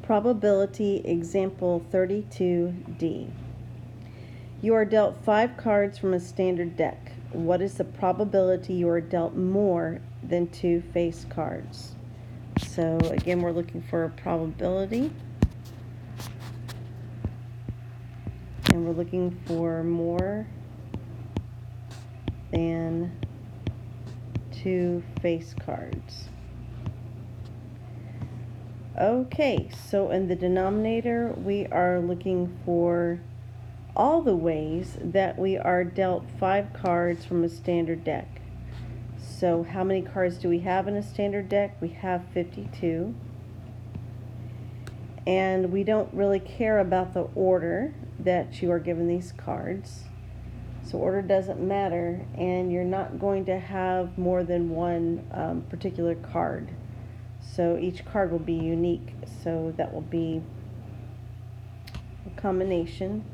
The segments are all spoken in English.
Probability example 32D. You are dealt 5 cards from a standard deck. What is the probability you are dealt more than 2 face cards? So again, we're looking for a probability. And we're looking for more than 2 face cards. Okay, so in the denominator, we are looking for all the ways that we are dealt 5 cards from a standard deck. So how many cards do we have in a standard deck? We have 52. And we don't really care about the order that you are given these cards. So order doesn't matter, and you're not going to have more than one particular card. So each card will be unique, so that will be a combination,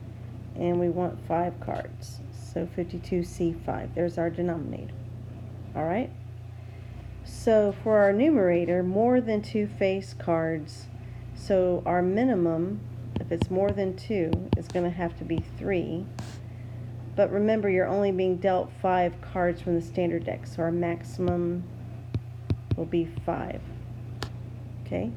and we want 5 cards. So 52C5, there's our denominator. All right? So for our numerator, more than 2 face cards, so our minimum, if it's more than 2, is going to have to be 3. But remember, you're only being dealt 5 cards from the standard deck, so our maximum will be 5. Okay,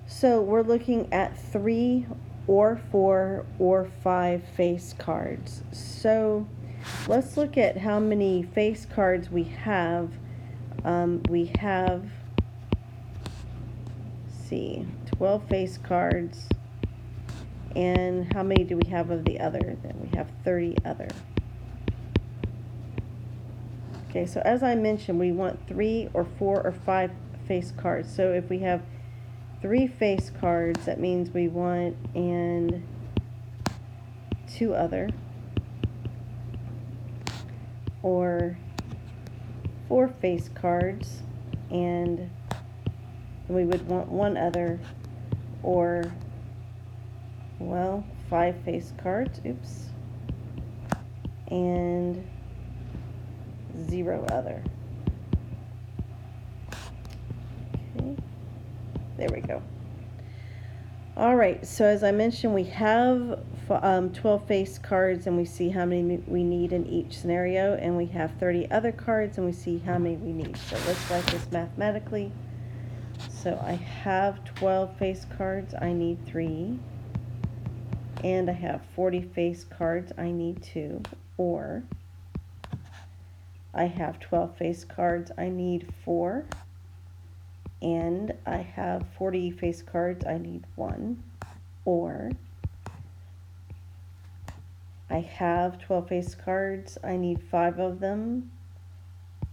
so we're looking at 3 or 4 or 5 face cards. So let's look at how many face cards we have. We have, see, 12 face cards. And how many do we have of the other? Then we have 30 other. Okay, so as I mentioned, we want 3 or 4 or 5 face cards. So if we have 3 face cards, that means we want and 2 other, or 4 face cards and we would want 1 other, or, well, 5 face cards, oops, and 0 other. There we go. All right, so as I mentioned, we have 12 face cards, and we see how many we need in each scenario, and we have 30 other cards, and we see how many we need. So let's write this mathematically. So I have 12 face cards, I need 3, and I have 40 face cards, I need 2, or I have 12 face cards, I need 4, and I have 40 face cards, I need 1, or I have 12 face cards, I need 5 of them,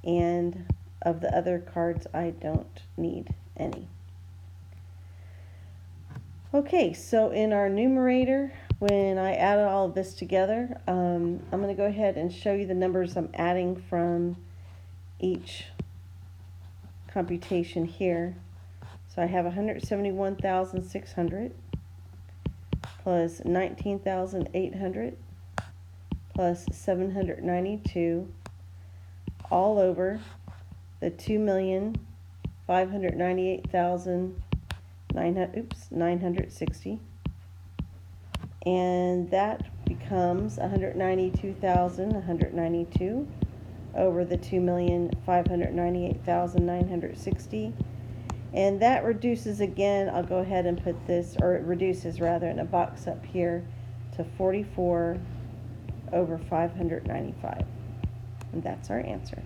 and of the other cards, I don't need any. Okay, so in our numerator, when I added all of this together, I'm going to go ahead and show you the numbers I'm adding from each computation here. So I have 171,600 plus 19,800 plus 792 all over the 2,598,960, and that becomes 192,192 over the 2,598,960, and that reduces again. I'll go ahead and put this, or it reduces rather, in a box up here to 44 over 595, and that's our answer.